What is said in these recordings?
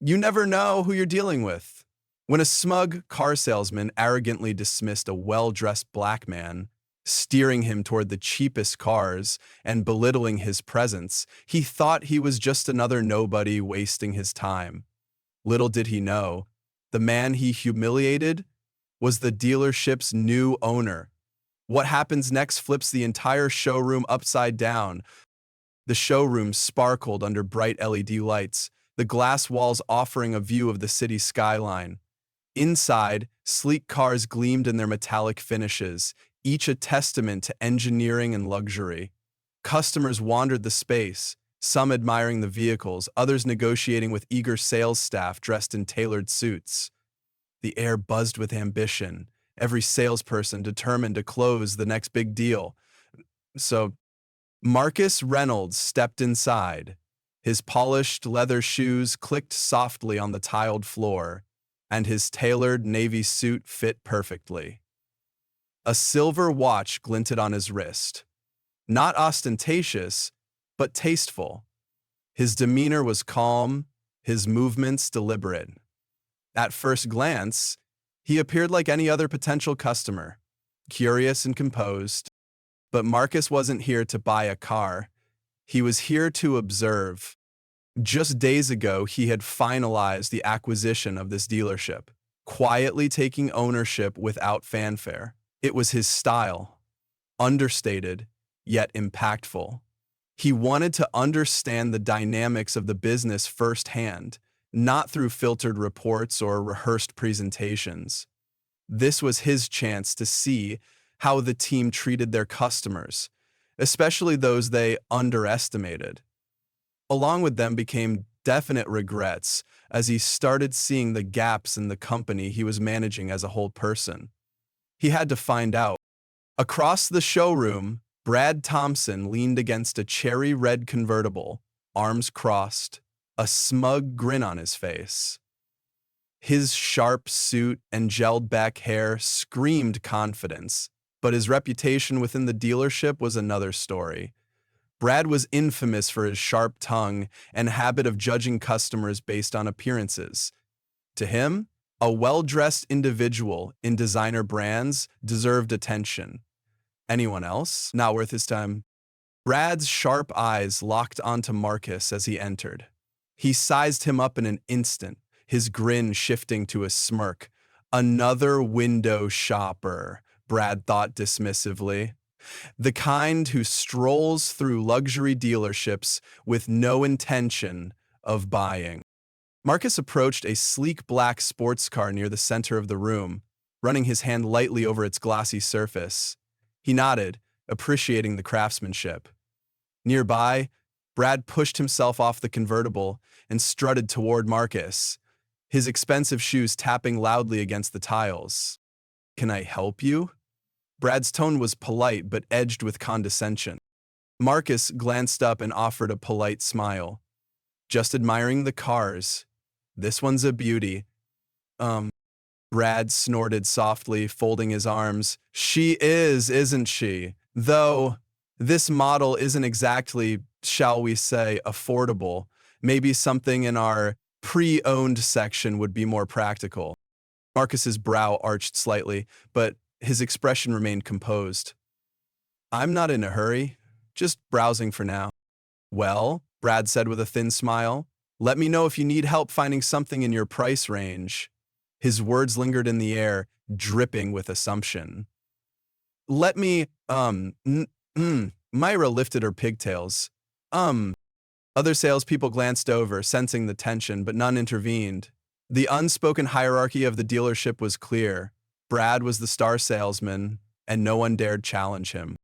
You never know who you're dealing with. When a smug car salesman arrogantly dismissed a well-dressed black man, steering him toward the cheapest cars and belittling his presence, he thought he was just another nobody wasting his time. Little did he know, the man he humiliated was the dealership's new owner. What happens next flips the entire showroom upside down. The showroom sparkled under bright LED lights, the glass walls offering a view of the city skyline. Inside, sleek cars gleamed in their metallic finishes, each a testament to engineering and luxury. Customers wandered the space, some admiring the vehicles, others negotiating with eager sales staff dressed in tailored suits. The air buzzed with ambition, every salesperson determined to close the next big deal. So, Marcus Reynolds stepped inside. His polished leather shoes clicked softly on the tiled floor, and his tailored navy suit fit perfectly. A silver watch glinted on his wrist. Not ostentatious, but tasteful. His demeanor was calm, his movements deliberate. At first glance, he appeared like any other potential customer, curious and composed. But Marcus wasn't here to buy a car. He was here to observe. Just days ago, he had finalized the acquisition of this dealership, quietly taking ownership without fanfare. It was his style, understated, yet impactful. He wanted to understand the dynamics of the business firsthand, not through filtered reports or rehearsed presentations. This was his chance to see how the team treated their customers, especially those they underestimated. Along with them became definite regrets as he started seeing the gaps in the company he was managing as a whole person. He had to find out. Across the showroom, Brad Thompson leaned against a cherry red convertible, arms crossed, a smug grin on his face. His sharp suit and gelled back hair screamed confidence, but his reputation within the dealership was another story. Brad was infamous for his sharp tongue and habit of judging customers based on appearances. To him, a well-dressed individual in designer brands deserved attention. Anyone else? Not worth his time. Brad's sharp eyes locked onto Marcus as he entered. He sized him up in an instant, his grin shifting to a smirk. Another window shopper, Brad thought dismissively. The kind who strolls through luxury dealerships with no intention of buying. Marcus approached a sleek black sports car near the center of the room, running his hand lightly over its glossy surface. He nodded, appreciating the craftsmanship. Nearby, Brad pushed himself off the convertible and strutted toward Marcus, his expensive shoes tapping loudly against the tiles. "Can I help you?" Brad's tone was polite but edged with condescension. Marcus glanced up and offered a polite smile. "Just admiring the cars. This one's a beauty." Brad snorted softly, folding his arms. "She is, isn't she? Though, this model isn't exactly, shall we say, affordable. Maybe something in our pre-owned section would be more practical." Marcus's brow arched slightly, but his expression remained composed. "I'm not in a hurry, just browsing for now." "Well," Brad said with a thin smile, "let me know if you need help finding something in your price range." His words lingered in the air, dripping with assumption. "Let me, Myra lifted her pigtails. Other salespeople glanced over, sensing the tension, but none intervened. The unspoken hierarchy of the dealership was clear. Brad was the star salesman, and no one dared challenge him.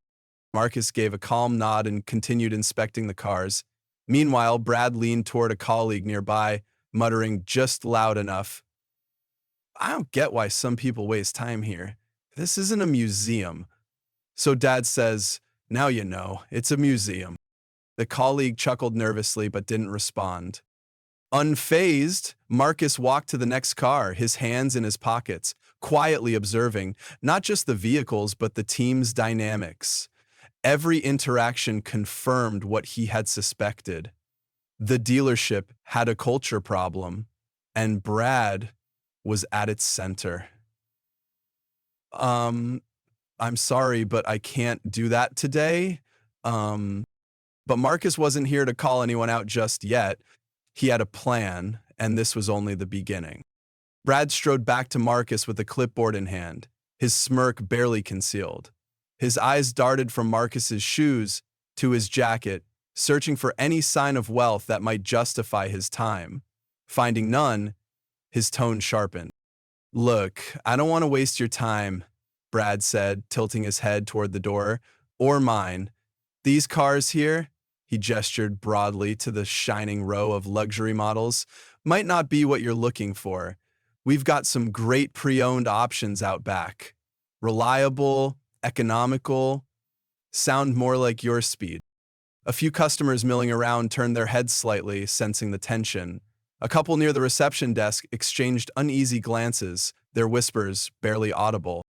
Marcus gave a calm nod and continued inspecting the cars. Meanwhile, Brad leaned toward a colleague nearby, muttering just loud enough, "I don't get why some people waste time here. This isn't a museum." "So Dad says, now you know, it's a museum." The colleague chuckled nervously but didn't respond. Unfazed, Marcus walked to the next car, his hands in his pockets, quietly observing not just the vehicles but the team's dynamics. Every interaction confirmed what he had suspected. The dealership had a culture problem. and Brad was at its center. Um, I'm sorry, but I can't do that today. Um, but Marcus wasn't here to call anyone out just yet. He had a plan, and this was only the beginning. Brad strode back to Marcus with a clipboard in hand, his smirk barely concealed. His eyes darted from Marcus's shoes to his jacket, searching for any sign of wealth that might justify his time. Finding none, his tone sharpened. Look, I don't want to waste your time, Brad said, tilting his head toward the door, or mine. These cars here, he gestured broadly to the shining row of luxury models, might not be what you're looking for. We've got some great pre-owned options out back. Reliable, economical, sound more like your speed. A few customers milling around turned their heads slightly, sensing the tension. A couple near the reception desk exchanged uneasy glances, their whispers barely audible.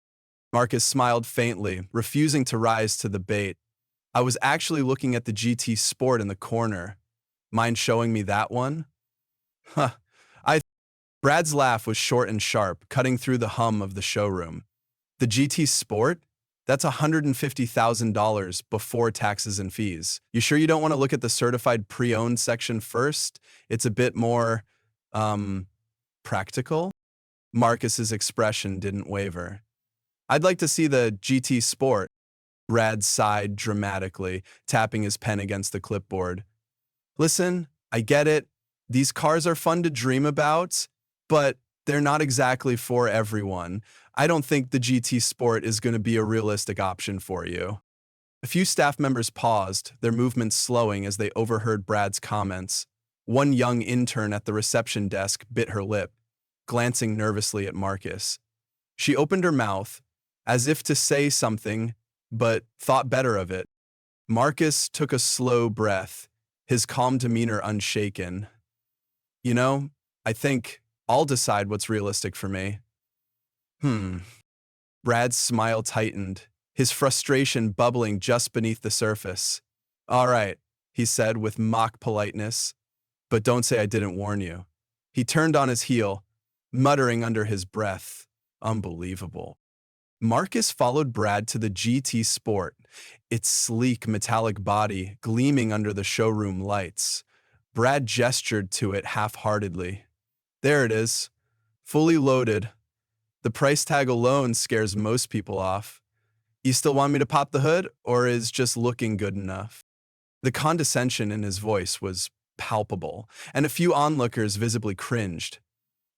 Marcus smiled faintly, refusing to rise to the bait. I was actually looking at the GT Sport in the corner. Mind showing me that one? Huh. Brad's laugh was short and sharp, cutting through the hum of the showroom. The GT Sport? That's $150,000 before taxes and fees. You sure you don't want to look at the certified pre-owned section first? It's a bit more, practical? Marcus's expression didn't waver. I'd like to see the GT Sport. Brad sighed dramatically, tapping his pen against the clipboard. Listen, I get it. These cars are fun to dream about, but they're not exactly for everyone. I don't think the GT Sport is going to be a realistic option for you. A few staff members paused, their movements slowing as they overheard Brad's comments. One young intern at the reception desk bit her lip, glancing nervously at Marcus. She opened her mouth, as if to say something, but thought better of it. Marcus took a slow breath, his calm demeanor unshaken. You know, I think I'll decide what's realistic for me. Brad's smile tightened, his frustration bubbling just beneath the surface. All right, he said with mock politeness, but don't say I didn't warn you. He turned on his heel, muttering under his breath, unbelievable. Marcus followed Brad to the GT Sport, its sleek metallic body gleaming under the showroom lights. Brad gestured to it half-heartedly. There it is, fully loaded. The price tag alone scares most people off. You still want me to pop the hood, or is just looking good enough? The condescension in his voice was palpable, and a few onlookers visibly cringed.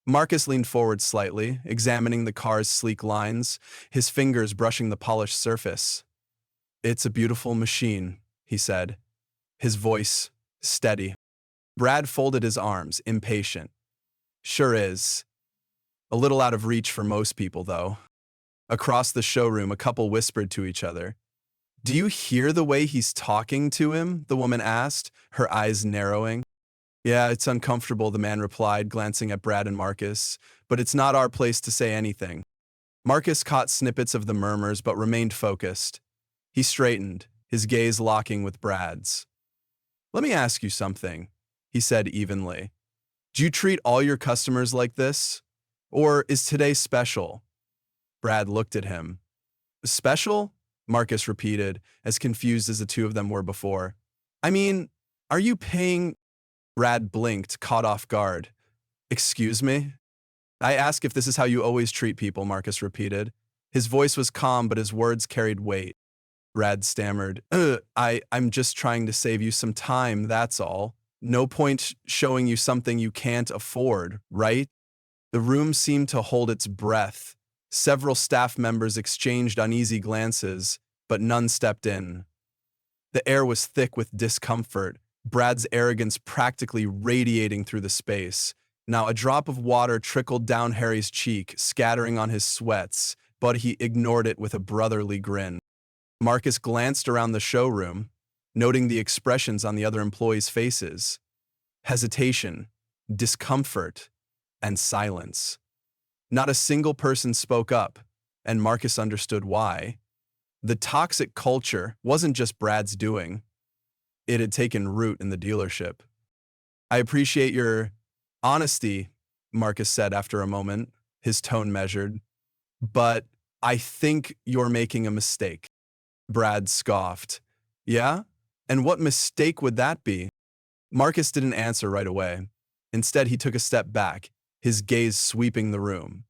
Marcus leaned forward slightly, examining the car's sleek lines, his fingers brushing the polished surface. It's a beautiful machine, he said, his voice steady. Brad folded his arms, impatient. Sure is. A little out of reach for most people, though. Across the showroom, a couple whispered to each other. Do you hear the way he's talking to him? The woman asked, her eyes narrowing. Yeah, it's uncomfortable, the man replied, glancing at Brad and Marcus, but it's not our place to say anything. Marcus caught snippets of the murmurs but remained focused. He straightened, his gaze locking with Brad's. Let me ask you something, he said evenly. Do you treat all your customers like this? Or is today special? Brad looked at him. Special? Marcus repeated, as confused as the two of them were before. I mean, are you paying... Brad blinked, caught off guard. Excuse me? I ask if this is how you always treat people, Marcus repeated. His voice was calm, but his words carried weight. Brad stammered. I'm just trying to save you some time, that's all. No point showing you something you can't afford, right? The room seemed to hold its breath. Several staff members exchanged uneasy glances, but none stepped in. The air was thick with discomfort, Brad's arrogance practically radiating through the space. Now a drop of water trickled down Harry's cheek, scattering on his sweats, but he ignored it with a brotherly grin. Marcus glanced around the showroom, noting the expressions on the other employees' faces. Hesitation, discomfort, and silence. Not a single person spoke up, and Marcus understood why. The toxic culture wasn't just Brad's doing. It had taken root in the dealership. I appreciate your honesty, Marcus said after a moment, his tone measured. But I think you're making a mistake. Brad scoffed. Yeah? And what mistake would that be? Marcus didn't answer right away. Instead, he took a step back, his gaze sweeping the room.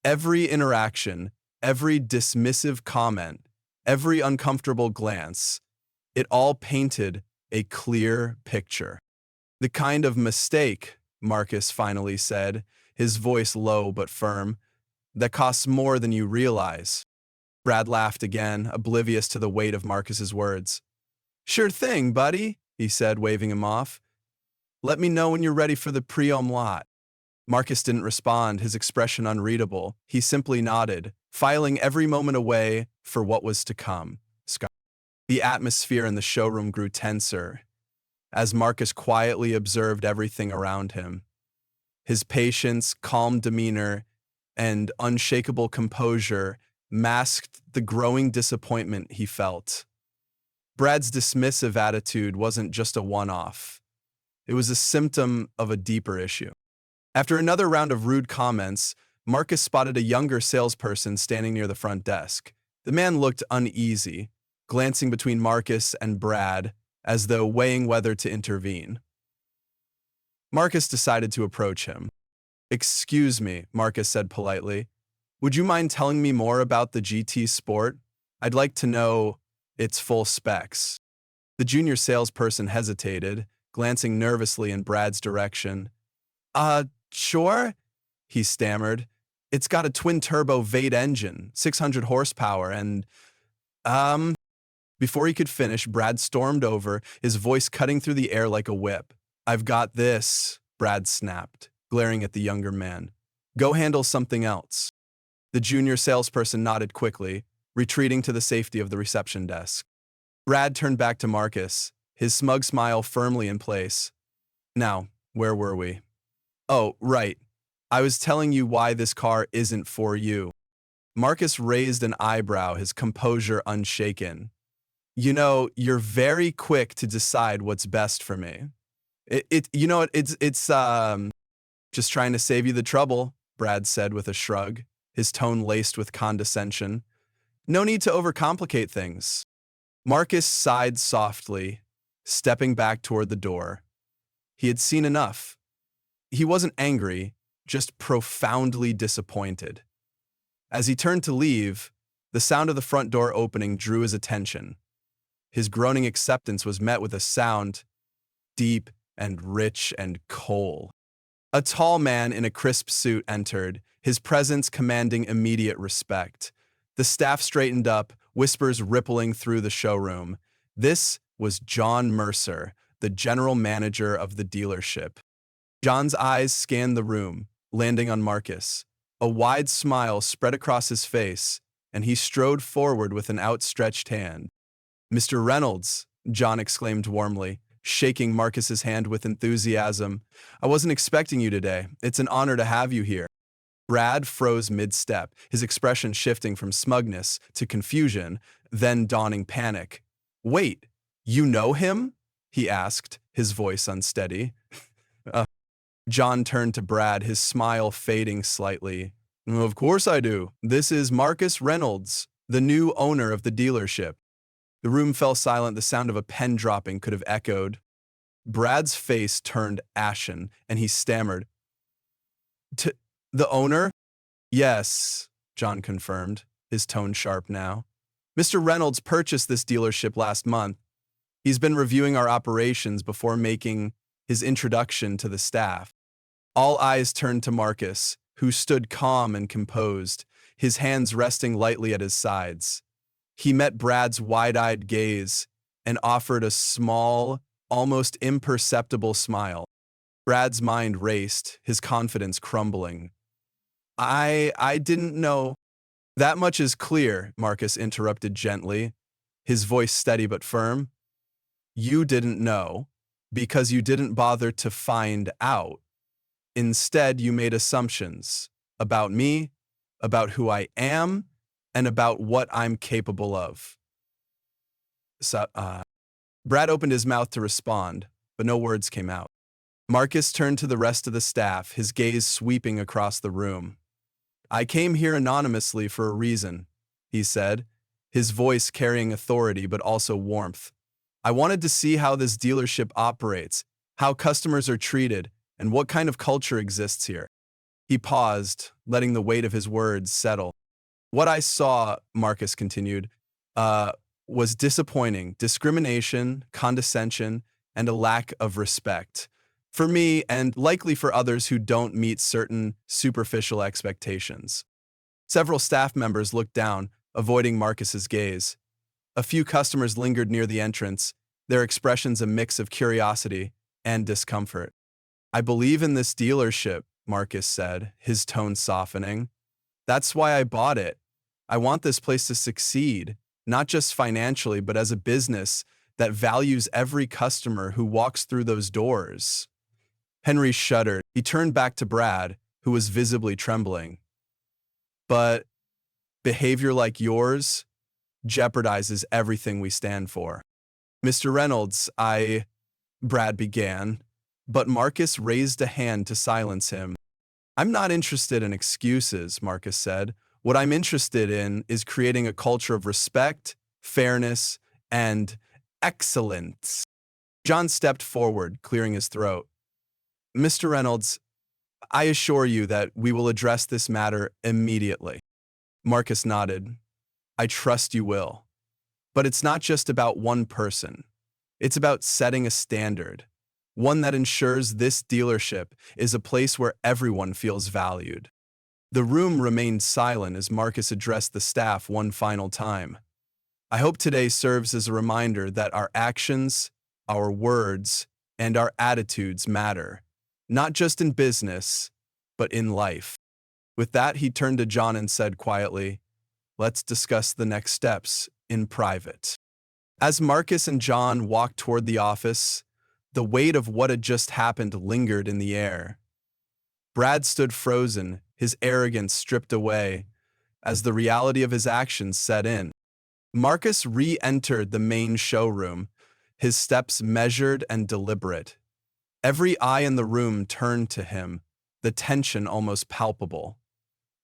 Every interaction, every dismissive comment, every uncomfortable glance, it all painted a clear picture. The kind of mistake, Marcus finally said, his voice low but firm, that costs more than you realize. Brad laughed again, oblivious to the weight of Marcus's words. Sure thing, buddy, he said, waving him off. Let me know when you're ready for the pre-omelette. Marcus didn't respond, his expression unreadable. He simply nodded, filing every moment away for what was to come. The atmosphere in the showroom grew tenser as Marcus quietly observed everything around him. His patience, calm demeanor, and unshakable composure masked the growing disappointment he felt. Brad's dismissive attitude wasn't just a one-off. It was a symptom of a deeper issue. After another round of rude comments, Marcus spotted a younger salesperson standing near the front desk. The man looked uneasy, glancing between Marcus and Brad as though weighing whether to intervene. Marcus decided to approach him. Excuse me, Marcus said politely. Would you mind telling me more about the GT Sport? I'd like to know its full specs. The junior salesperson hesitated, glancing nervously in Brad's direction. Sure, he stammered. It's got a twin-turbo V8 engine, 600 horsepower, and, Before he could finish, Brad stormed over, his voice cutting through the air like a whip. I've got this, Brad snapped, glaring at the younger man. Go handle something else. The junior salesperson nodded quickly, retreating to the safety of the reception desk. Brad turned back to Marcus, his smug smile firmly in place. Now, where were we? Oh, right. I was telling you why this car isn't for you. Marcus raised an eyebrow, his composure unshaken. You know, you're very quick to decide what's best for me. It's just trying to save you the trouble, Brad said with a shrug, his tone laced with condescension. No need to overcomplicate things. Marcus sighed softly, stepping back toward the door. He had seen enough. He wasn't angry, just profoundly disappointed. As he turned to leave, the sound of the front door opening drew his attention. His groaning acceptance was met with a sound, deep and rich and cold. A tall man in a crisp suit entered, his presence commanding immediate respect. The staff straightened up, whispers rippling through the showroom. This was John Mercer, the general manager of the dealership. John's eyes scanned the room, landing on Marcus. A wide smile spread across his face, and he strode forward with an outstretched hand. Mr. Reynolds, John exclaimed warmly, shaking Marcus's hand with enthusiasm. I wasn't expecting you today. It's an honor to have you here. Brad froze mid-step, his expression shifting from smugness to confusion, then dawning panic. Wait, you know him? He asked, his voice unsteady. John turned to Brad, his smile fading slightly. Of course I do. This is Marcus Reynolds, the new owner of the dealership. The room fell silent. The sound of a pen dropping could have echoed. Brad's face turned ashen, and he stammered. The owner? Yes, John confirmed, his tone sharp now. Mr. Reynolds purchased this dealership last month. He's been reviewing our operations before making his introduction to the staff. All eyes turned to Marcus, who stood calm and composed, his hands resting lightly at his sides. He met Brad's wide-eyed gaze and offered a small, almost imperceptible smile. Brad's mind raced, his confidence crumbling. I didn't know. That much is clear, Marcus interrupted gently, his voice steady but firm. You didn't know because you didn't bother to find out. Instead, you made assumptions about me, about who I am, and about what I'm capable of. Brad opened his mouth to respond, but no words came out. Marcus turned to the rest of the staff, his gaze sweeping across the room. "I came here anonymously for a reason," he said, his voice carrying authority but also warmth. "I wanted to see how this dealership operates, how customers are treated, and what kind of culture exists here." He paused, letting the weight of his words settle. "What I saw," Marcus continued, uh, "was disappointing: discrimination, condescension, and a lack of respect. For me, and likely for others who don't meet certain superficial expectations." Several staff members looked down, avoiding Marcus's gaze. A few customers lingered near the entrance, their expressions a mix of curiosity and discomfort. "I believe in this dealership," Marcus said, his tone softening. "That's why I bought it. I want this place to succeed, not just financially, but as a business that values every customer who walks through those doors." Henry shuddered. He turned back to Brad, who was visibly trembling. "But behavior like yours jeopardizes everything we stand for." "Mr. Reynolds, Brad began, but Marcus raised a hand to silence him. "I'm not interested in excuses," Marcus said. "What I'm interested in is creating a culture of respect, fairness, and excellence." John stepped forward, clearing his throat. "Mr. Reynolds, I assure you that we will address this matter immediately." Marcus nodded. "I trust you will. But it's not just about one person. It's about setting a standard, one that ensures this dealership is a place where everyone feels valued." The room remained silent as Marcus addressed the staff one final time. "I hope today serves as a reminder that our actions, our words, and our attitudes matter, not just in business, but in life." With that, he turned to John and said quietly, "Let's discuss the next steps in private." As Marcus and John walked toward the office, the weight of what had just happened lingered in the air. Brad stood frozen, his arrogance stripped away, as the reality of his actions set in. Marcus re-entered the main showroom, his steps measured and deliberate. Every eye in the room turned to him, the tension almost palpable.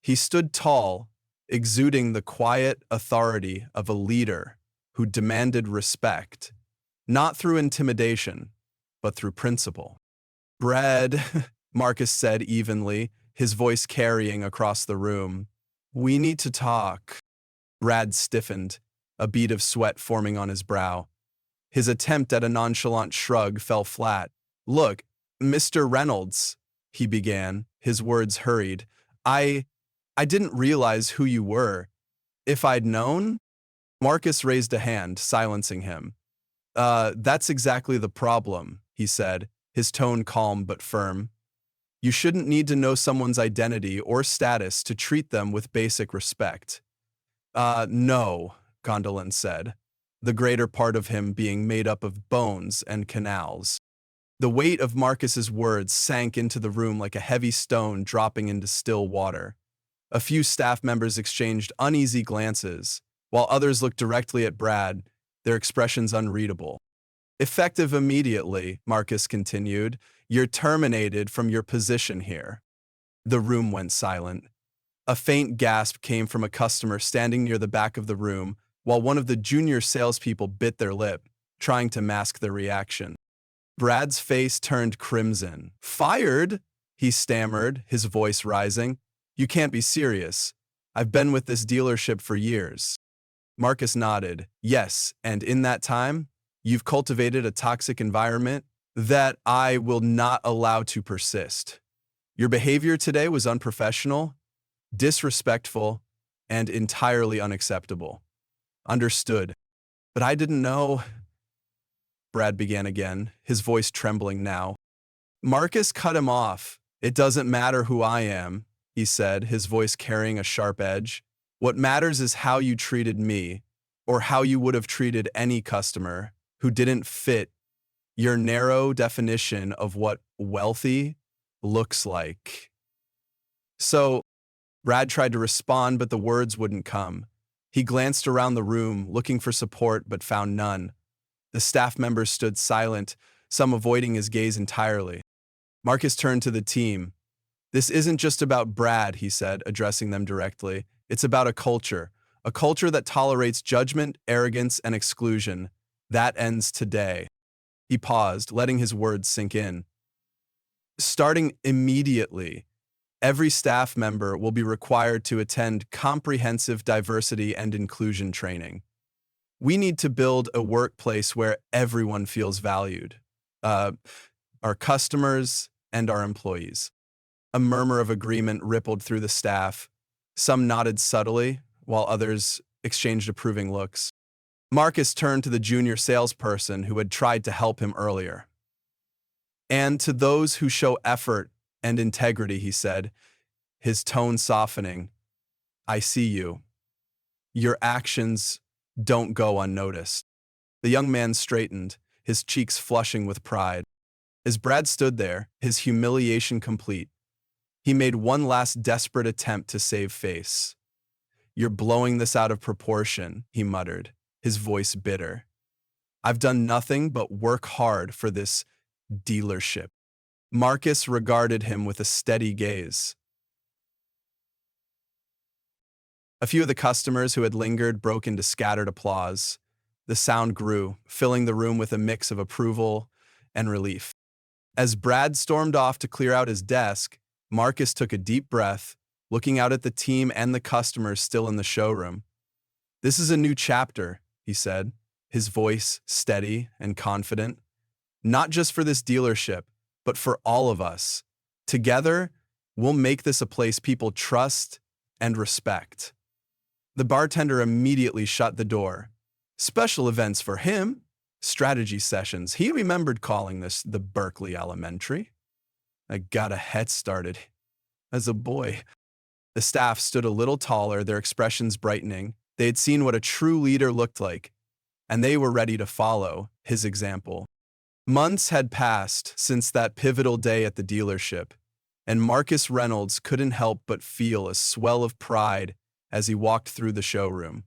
He stood tall, exuding the quiet authority of a leader who demanded respect, not through intimidation, but through principle. "Brad," Marcus said evenly, his voice carrying across the room, "we need to talk." Brad stiffened, a bead of sweat forming on his brow. His attempt at a nonchalant shrug fell flat. "Look, Mr. Reynolds," he began, his words hurried. I didn't realize who you were. If I'd known..." Marcus raised a hand, silencing him. That's exactly the problem," he said, his tone calm but firm. "You shouldn't need to know someone's identity or status to treat them with basic respect." No," Gondolin said, the greater part of him being made up of bones and canals. The weight of Marcus's words sank into the room like a heavy stone dropping into still water. A few staff members exchanged uneasy glances, while others looked directly at Brad, their expressions unreadable. "Effective immediately," Marcus continued, "you're terminated from your position here." The room went silent. A faint gasp came from a customer standing near the back of the room, while one of the junior salespeople bit their lip, trying to mask their reaction. Brad's face turned crimson. "Fired?" he stammered, his voice rising. "You can't be serious. I've been with this dealership for years." Marcus nodded. "Yes, and in that time, you've cultivated a toxic environment that I will not allow to persist. Your behavior today was unprofessional, disrespectful, and entirely unacceptable." "Understood. But I didn't know..." Brad began again, his voice trembling now. Marcus cut him off. "It doesn't matter who I am," he said, his voice carrying a sharp edge. "What matters is how you treated me, or how you would have treated any customer who didn't fit your narrow definition of what wealthy looks like." So, Brad tried to respond, but the words wouldn't come. He glanced around the room, looking for support, but found none. The staff members stood silent, some avoiding his gaze entirely. Marcus turned to the team. This isn't just about Brad, he said, addressing them directly. It's about a culture that tolerates judgment, arrogance, and exclusion. That ends today. He paused, letting his words sink in. Starting immediately, every staff member will be required to attend comprehensive diversity and inclusion training. We need to build a workplace where everyone feels valued. Our customers and our employees. A murmur of agreement rippled through the staff. Some nodded subtly, while others exchanged approving looks. Marcus turned to the junior salesperson who had tried to help him earlier. And to those who show effort and integrity, he said, his tone softening, I see you. Your actions don't go unnoticed. The young man straightened, his cheeks flushing with pride. As Brad stood there, his humiliation complete, he made one last desperate attempt to save face. You're blowing this out of proportion, he muttered, his voice bitter. I've done nothing but work hard for this dealership. Marcus regarded him with a steady gaze. A few of the customers who had lingered broke into scattered applause. The sound grew, filling the room with a mix of approval and relief. As Brad stormed off to clear out his desk, Marcus took a deep breath, looking out at the team and the customers still in the showroom. This is a new chapter, he said, his voice steady and confident. Not just for this dealership, but for all of us. Together, we'll make this a place people trust and respect. The bartender immediately shut the door. Special events for him, strategy sessions. He remembered calling this the Berkeley Elementary. I got a head started as a boy. The staff stood a little taller, their expressions brightening. They had seen what a true leader looked like, and they were ready to follow his example. Months had passed since that pivotal day at the dealership, and Marcus Reynolds couldn't help but feel a swell of pride as he walked through the showroom.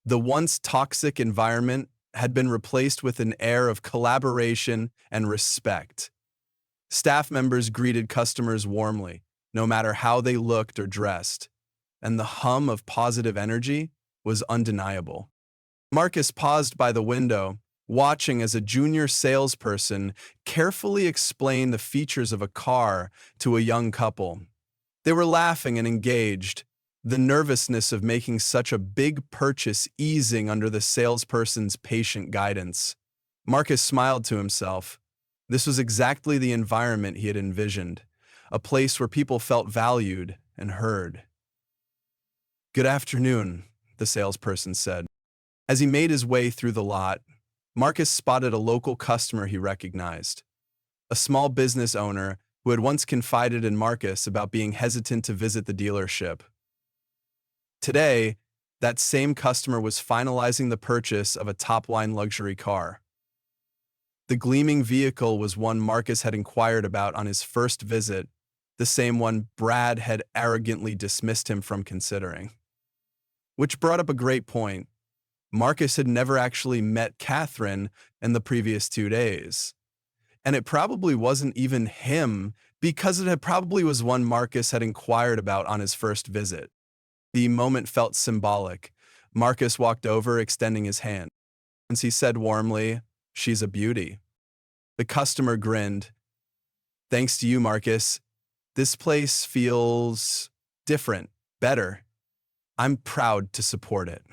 The once toxic environment had been replaced with an air of collaboration and respect. Staff members greeted customers warmly, no matter how they looked or dressed, and the hum of positive energy was undeniable. Marcus paused by the window, watching as a junior salesperson carefully explained the features of a car to a young couple. They were laughing and engaged, the nervousness of making such a big purchase easing under the salesperson's patient guidance. Marcus smiled to himself. This was exactly the environment he had envisioned, a place where people felt valued and heard. Good afternoon, the salesperson said. As he made his way through the lot, Marcus spotted a local customer he recognized, a small business owner who had once confided in Marcus about being hesitant to visit the dealership. Today, that same customer was finalizing the purchase of a top-line luxury car. The gleaming vehicle was one Marcus had inquired about on his first visit, the same one Brad had arrogantly dismissed him from considering. Which brought up a great point. Marcus had never actually met Catherine in the previous 2 days. And it probably wasn't even him, because it probably was one Marcus had inquired about on his first visit. The moment felt symbolic. Marcus walked over, extending his hand. Once he said warmly, "She's a beauty." The customer grinned. Thanks to you, Marcus. This place feels different, better. I'm proud to support it.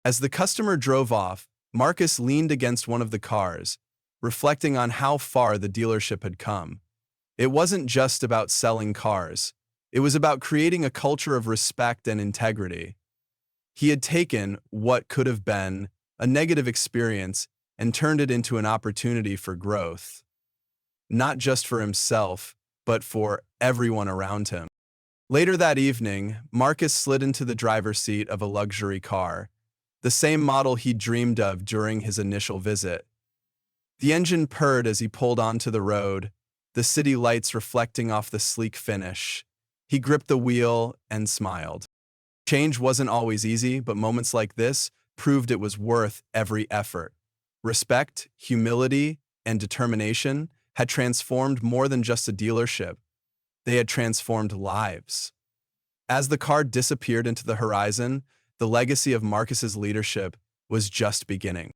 As the customer drove off, Marcus leaned against one of the cars, reflecting on how far the dealership had come. It wasn't just about selling cars. It was about creating a culture of respect and integrity. He had taken what could have been a negative experience and turned it into an opportunity for growth. Not just for himself, but for everyone around him. Later that evening, Marcus slid into the driver's seat of a luxury car, the same model he dreamed of during his initial visit. The engine purred as he pulled onto the road, the city lights reflecting off the sleek finish. He gripped the wheel and smiled. Change wasn't always easy, but moments like this proved it was worth every effort. Respect, humility, and determination had transformed more than just a dealership. They had transformed lives. As the car disappeared into the horizon, the legacy of Marcus's leadership was just beginning.